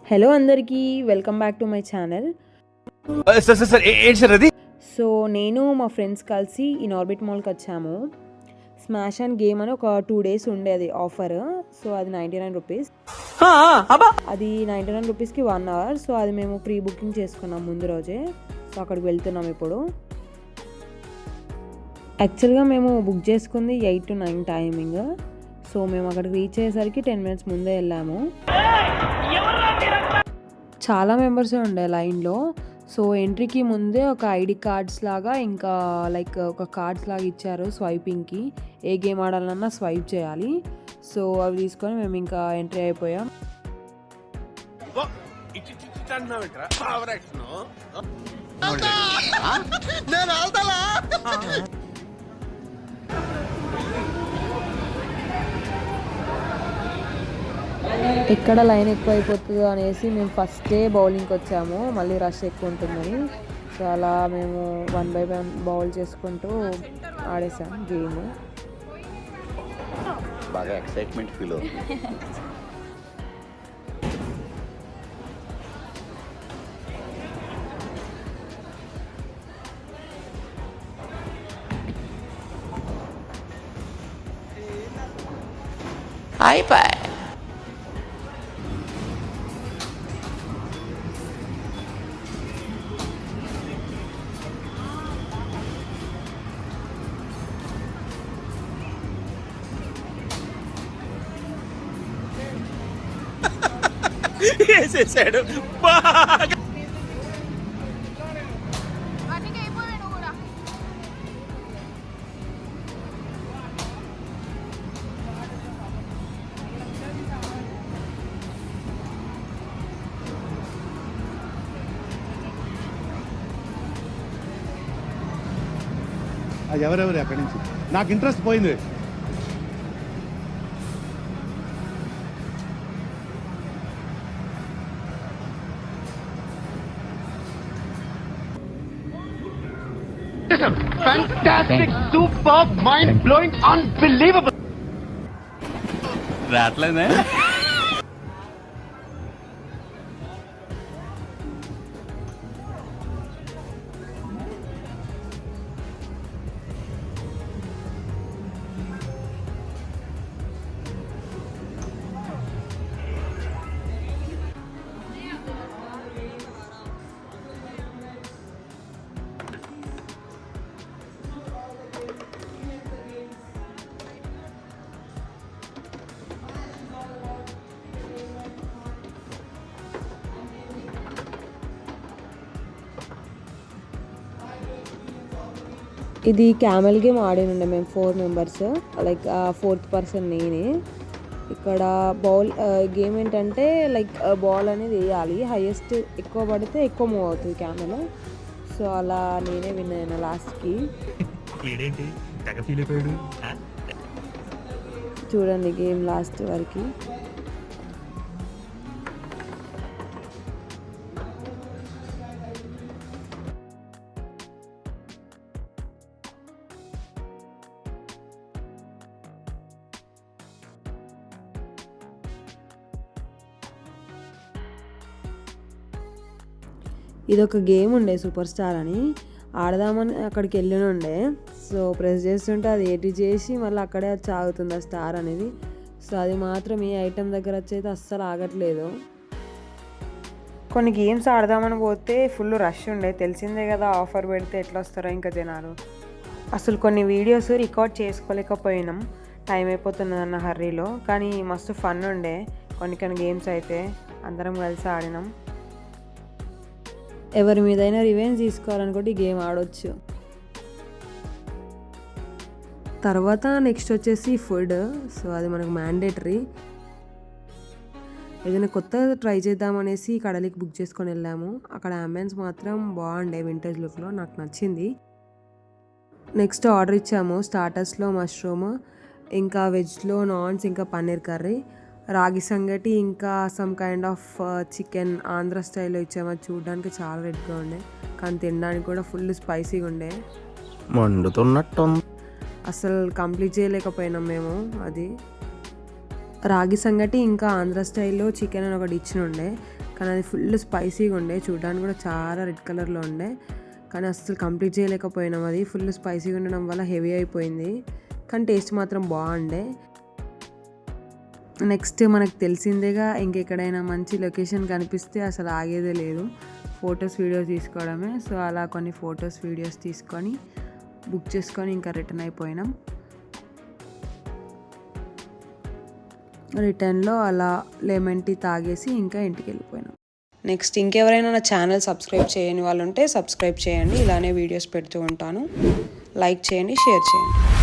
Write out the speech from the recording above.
Hello అందరికీ, welcome back to my channel. ఏంటి sir అది? సో నేను మా ఫ్రెండ్స్ కలిసి ఇన్ఆర్బిట్ మాల్కి వచ్చాము. స్మాష్ అండ్ గేమ్ అని ఒక 2 days ఉండేది ఆఫర్. సో అది 99 రూపీస్. అది 99 రూపీస్కి 1 hour. సో అది మేము ప్రీ బుకింగ్ చేసుకున్నాం ముందు రోజే. సో అక్కడికి వెళ్తున్నాం ఇప్పుడు. యాక్చువల్గా మేము బుక్ చేసుకుంది 8 to 9 టైమింగ్. సో మేము అక్కడికి రీచ్ అయ్యేసరికి 10 minutes ముందే వెళ్ళాము. చాలా మెంబర్సే ఉండే లైన్లో. సో ఎంట్రీకి ముందే ఒక ఐడి కార్డ్స్ లాగా ఇంకా లైక్ ఒక కార్డ్స్ లాగా ఇచ్చారు స్వైపింగ్కి. ఏ గేమ్ ఆడాలన్నా స్వైప్ చేయాలి. సో అవి తీసుకొని మేము ఇంకా ఎంట్రీ అయిపోయాం. ఎక్కడ లైన్ ఎక్కువ అయిపోతుందో అనేసి మేము ఫస్టే బౌలింగ్కి వచ్చాము, మళ్ళీ రష్ ఎక్కువ ఉంటుందని. సో అలా మేము 1 by 1 బౌల్ చేసుకుంటూ ఆడేసాం గేమ్. బాగా ఎక్సైట్మెంట్ ఫీల్ అవుతుంది. అయిపోయి వేసేసాడు బాగా. అది ఎవరెవరు అక్కడి నుంచి నాకు ఇంట్రెస్ట్ పోయింది. Fantastic, superb, mind-blowing, unbelievable. రాట్లేదే. ఇది క్యామెల్ గేమ్ ఆడినుండే మేము 4 members. లైక్ 4th person నేనే. ఇక్కడ బౌల్ గేమ్ ఏంటంటే లైక్ బాల్ అనేది వేయాలి, హైయెస్ట్ ఎక్కువ పడితే ఎక్కువ మూవ్ అవుతుంది క్యామెల్. సో అలా నేనే విన్ అయినా లాస్ట్కి. చూడండి గేమ్ లాస్ట్ వరకు. ఇదొక గేమ్ ఉండే సూపర్ స్టార్ అని, ఆడదామని అక్కడికి వెళ్ళినుండే. సో ప్రెస్ చేస్తుంటే అది ఏటి చేసి మళ్ళీ అక్కడే వచ్చి ఆగుతుంది ఆ స్టార్ అనేది. సో అది మాత్రం ఈ ఐటెం దగ్గర వచ్చైతే అస్సలు ఆగట్లేదు. కొన్ని గేమ్స్ ఆడదామని పోతే ఫుల్ రష్ ఉండే, తెలిసిందే కదా ఆఫర్ పెడితే ఎట్లా వస్తారో ఇంకా జనాలు. అసలు కొన్ని వీడియోస్ రికార్డ్ చేసుకోలేకపోయినాం, టైం అయిపోతున్నదన్న హర్రీలో. కానీ మస్తు ఫన్ ఉండే కొన్ని గేమ్స్ అయితే. అందరం కలిసి ఆడినాం. ఎవరి మీదైనా రివెంజ్ తీసుకోవాలనుకుంటే ఈ గేమ్ ఆడవచ్చు. తర్వాత నెక్స్ట్ వచ్చేసి ఫుడ్. సో అది మనకు మ్యాండేటరీ. ఏదైనా కొత్తగా ట్రై చేద్దామనేసి కడలికి బుక్ చేసుకొని వెళ్ళాము. అక్కడ అంబియన్స్ మాత్రం బాగుండే, వింటేజ్ లుక్లో నాకు నచ్చింది. నెక్స్ట్ ఆర్డర్ ఇచ్చాము. స్టార్టర్స్లో మష్రూమ్, ఇంకా వెజ్లో నాన్స్, ఇంకా పన్నీర్ కర్రీ, రాగి సంగటి, ఇంకా some kind of chicken Andhra స్టైల్లో ఇచ్చాము. అది చూడడానికి చాలా రెడ్గా ఉండే, కానీ తినడానికి కూడా ఫుల్ స్పైసీగా ఉండే. మండుతున్నట్టు అసలు కంప్లీట్ చేయలేకపోయినాం మేము. అది రాగి సంగటి ఇంకా ఆంధ్ర స్టైల్లో చికెన్ అని ఒకటి ఇచ్చినుండే. కానీ అది ఫుల్ స్పైసీగా ఉండే, చూడడానికి కూడా చాలా రెడ్ కలర్లో ఉండే, కానీ అస్సలు కంప్లీట్ చేయలేకపోయినాం. అది ఫుల్ స్పైసీగా ఉండడం వల్ల హెవీ అయిపోయింది, కానీ టేస్ట్ మాత్రం బాగుండే. నెక్స్ట్ మనకు తెలిసిందేగా, ఇంకెక్కడైనా మంచి లొకేషన్ కనిపిస్తే అసలు ఆగేదే లేదు, ఫొటోస్ వీడియోస్ తీసుకోవడమే. సో అలా కొన్ని ఫొటోస్ వీడియోస్ తీసుకొని బుక్ చేసుకొని ఇంకా రిటర్న్ అయిపోయినాం. రిటర్న్లో అలా లెమన్ టీ తాగేసి ఇంకా ఇంటికి వెళ్ళిపోయినాం. నెక్స్ట్ ఇంకెవరైనా నా ఛానల్ సబ్స్క్రైబ్ చేయని వాళ్ళు ఉంటే సబ్స్క్రైబ్ చేయండి, ఇలానే వీడియోస్ పెడుతూ ఉంటాను. లైక్ చేయండి, షేర్ చేయండి.